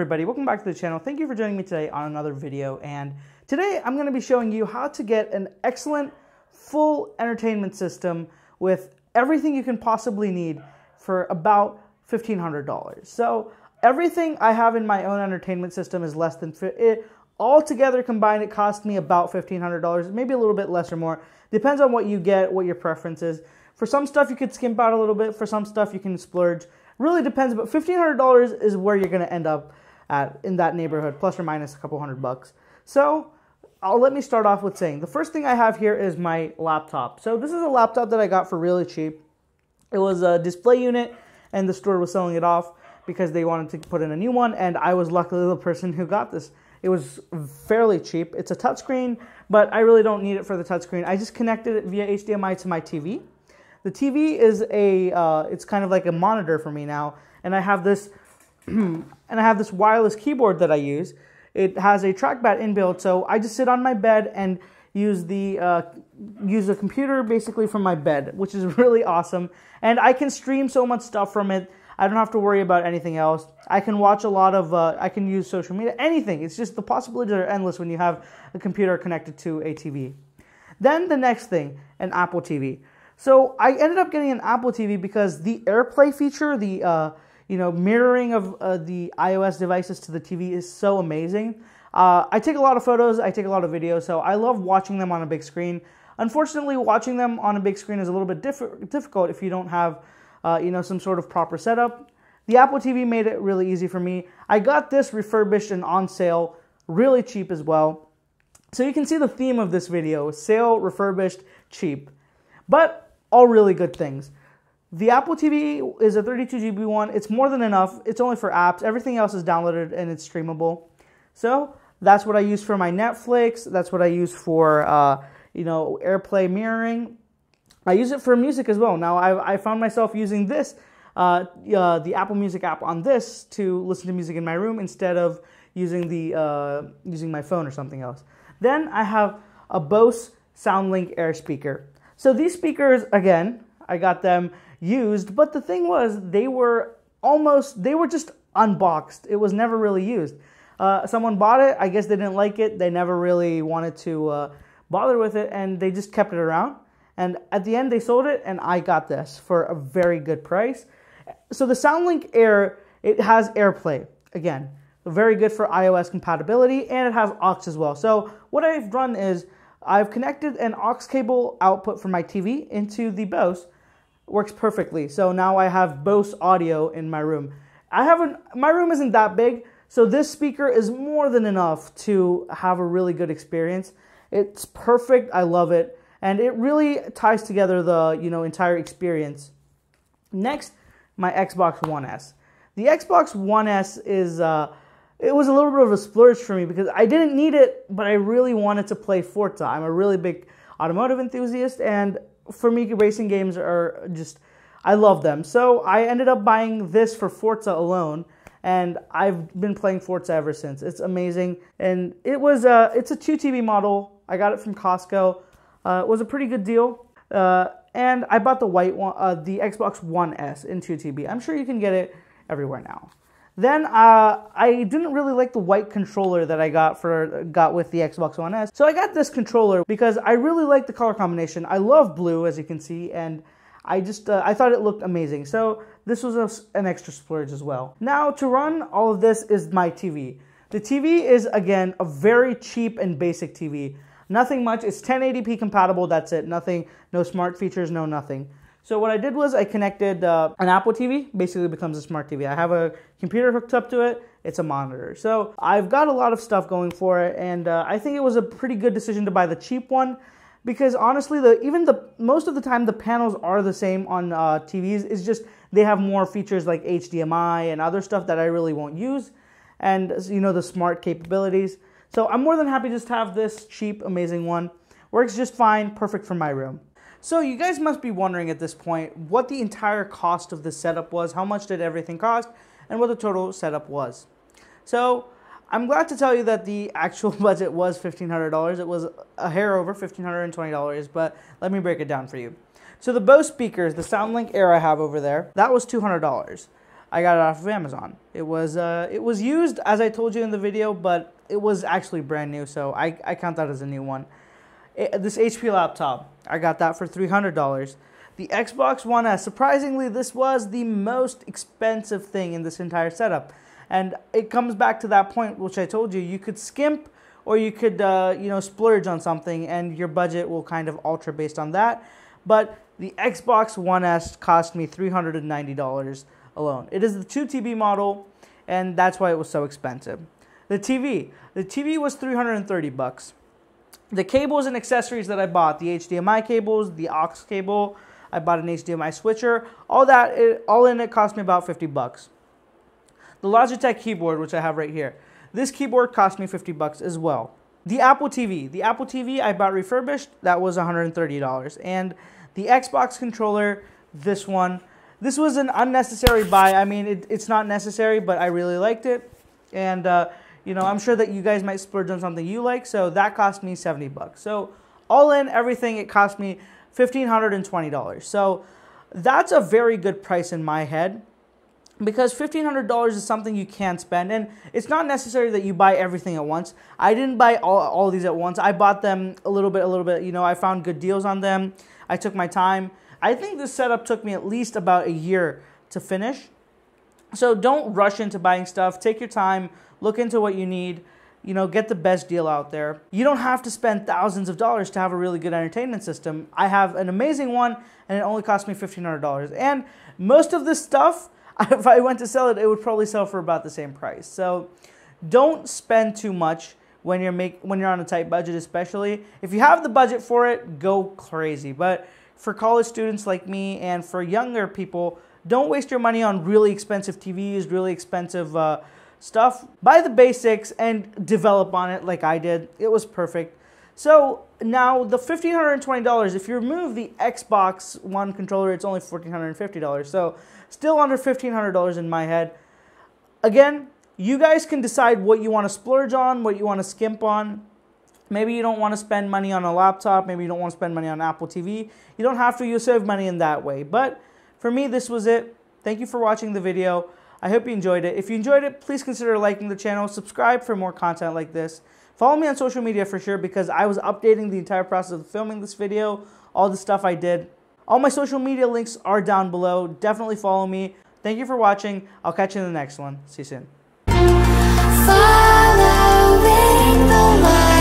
everybody, welcome back to the channel. Thank you for joining me today on another video, and today I'm going to be showing you how to get an excellent full entertainment system with everything you can possibly need for about $1,500. So everything I have in my own entertainment system is less than it. All together combined, it cost me about $1,500, maybe a little bit less or more. Depends on what you get, what your preference is. For some stuff you could skimp out a little bit, for some stuff you can splurge. Really depends, but $1,500 is where you're going to end up at in that neighborhood, plus or minus a couple $100. So let me start off with saying the first thing I have here is my laptop. So this is a laptop that I got for really cheap. It was a display unit, and the store was selling it off because they wanted to put in a new one, and I was luckily the person who got this. It was fairly cheap. It's a touchscreen, but I really don't need it for the touchscreen. I just connected it via HDMI to my TV. The TV is it's kind of like a monitor for me now, and I have this, wireless keyboard that I use. It has a trackpad inbuilt, so I just sit on my bed and use the computer basically from my bed, which is really awesome. And I can stream so much stuff from it. I don't have to worry about anything else. I can watch a lot of, I can use social media, anything. It's just the possibilities are endless when you have a computer connected to a TV. Then the next thing, an Apple TV. So I ended up getting an Apple TV because the AirPlay feature, the mirroring of the iOS devices to the TV is so amazing. I take a lot of photos, I take a lot of videos, so I love watching them on a big screen. Unfortunately, watching them on a big screen is a little bit difficult if you don't have some sort of proper setup. The Apple TV made it really easy for me. I got this refurbished and on sale, really cheap as well. So you can see the theme of this video: sale, refurbished, cheap. But all really good things. The Apple TV is a 32 GB one. It's more than enough. It's only for apps. Everything else is downloaded and it's streamable. So that's what I use for my Netflix. That's what I use for AirPlay mirroring. I use it for music as well. Now I found myself using this, the Apple Music app on this to listen to music in my room instead of using using my phone or something else. Then I have a Bose Soundlink Air speaker. So these speakers, again, I got them used, but the thing was they were just unboxed. It was never really used. Someone bought it. I guess they didn't like it. They never really wanted to bother with it, and they just kept it around. And at the end, they sold it, and I got this for a very good price. So the Soundlink Air, it has AirPlay. Again, very good for iOS compatibility, and it has aux as well. So what I've done is I've connected an aux cable output from my TV into the Bose. Works perfectly. So now I have Bose audio in my room. My room isn't that big, so this speaker is more than enough to have a really good experience. It's perfect. I love it. And it really ties together the entire experience. Next, my Xbox One S. The Xbox One S is it was a little bit of a splurge for me because I didn't need it, but I really wanted to play Forza. I'm a really big automotive enthusiast, and for me, racing games are just, I love them. So I ended up buying this for Forza alone, and I've been playing Forza ever since. It's amazing, and it's a 2 TB model. I got it from Costco. It was a pretty good deal, and I bought the white one, the Xbox One S in 2 TB. I'm sure you can get it everywhere now. Then I didn't really like the white controller that I got with the Xbox One S. So I got this controller because I really like the color combination. I love blue, as you can see, and I thought it looked amazing. So this was an extra splurge as well. Now to run all of this is my TV. The TV is, again, a very cheap and basic TV. Nothing much. It's 1080p compatible. That's it. Nothing, no smart features, no nothing. So what I did was I connected an Apple TV, basically becomes a smart TV. I have a computer hooked up to it. It's a monitor. So I've got a lot of stuff going for it, and I think it was a pretty good decision to buy the cheap one because honestly, most of the time the panels are the same on TVs. It's just they have more features like HDMI and other stuff that I really won't use, and the smart capabilities. So I'm more than happy just to have this cheap, amazing one. Works just fine, perfect for my room. So you guys must be wondering at this point what the entire cost of this setup was, how much did everything cost, and what the total setup was. So I'm glad to tell you that the actual budget was $1,500. It was a hair over $1,520, but let me break it down for you. So the Bose speakers, the Soundlink Air I have over there, that was $200. I got it off of Amazon. It was used, as I told you in the video, but it was actually brand new, so I count that as a new one. This HP laptop, I got that for $300. The Xbox One S, surprisingly, this was the most expensive thing in this entire setup. And it comes back to that point, which I told you, you could skimp or you could, splurge on something, and your budget will kind of alter based on that. But the Xbox One S cost me $390 alone. It is the 2 TB model, and that's why it was so expensive. The TV was $330. The cables and accessories that I bought, the HDMI cables, the aux cable, I bought an HDMI switcher, all in it cost me about $50. The Logitech keyboard, which I have right here, this keyboard cost me $50 as well. The Apple TV I bought refurbished, that was $130. And the Xbox controller, this was an unnecessary buy. I mean, it's not necessary, but I really liked it. And, I'm sure that you guys might splurge on something you like, so that cost me $70. So all in, everything, it cost me $1,520. So that's a very good price in my head, because $1,500 is something you can spend, and it's not necessary that you buy everything at once. I didn't buy all these at once. I bought them a little bit. I found good deals on them. I took my time. I think this setup took me at least about a year to finish. So don't rush into buying stuff. Take your time. Look into what you need. Get the best deal out there. You don't have to spend thousands of dollars to have a really good entertainment system. I have an amazing one, and it only cost me $1,500. And most of this stuff, if I went to sell it, it would probably sell for about the same price. So don't spend too much when you're on a tight budget, especially. If you have the budget for it, go crazy. But for college students like me and for younger people, don't waste your money on really expensive TVs, really expensive stuff. Buy the basics and develop on it like I did. It was perfect. So now the $1,520, if you remove the Xbox One controller, it's only $1,450. So still under $1,500 in my head. Again, you guys can decide what you want to splurge on, what you want to skimp on. Maybe you don't want to spend money on a laptop. Maybe you don't want to spend money on Apple TV. You don't have to. You save money in that way. But for me, this was it. Thank you for watching the video. I hope you enjoyed it. If you enjoyed it, please consider liking the channel. Subscribe for more content like this. Follow me on social media for sure, because I was updating the entire process of filming this video, all the stuff I did. All my social media links are down below. Definitely follow me. Thank you for watching. I'll catch you in the next one. See you soon. Following the light.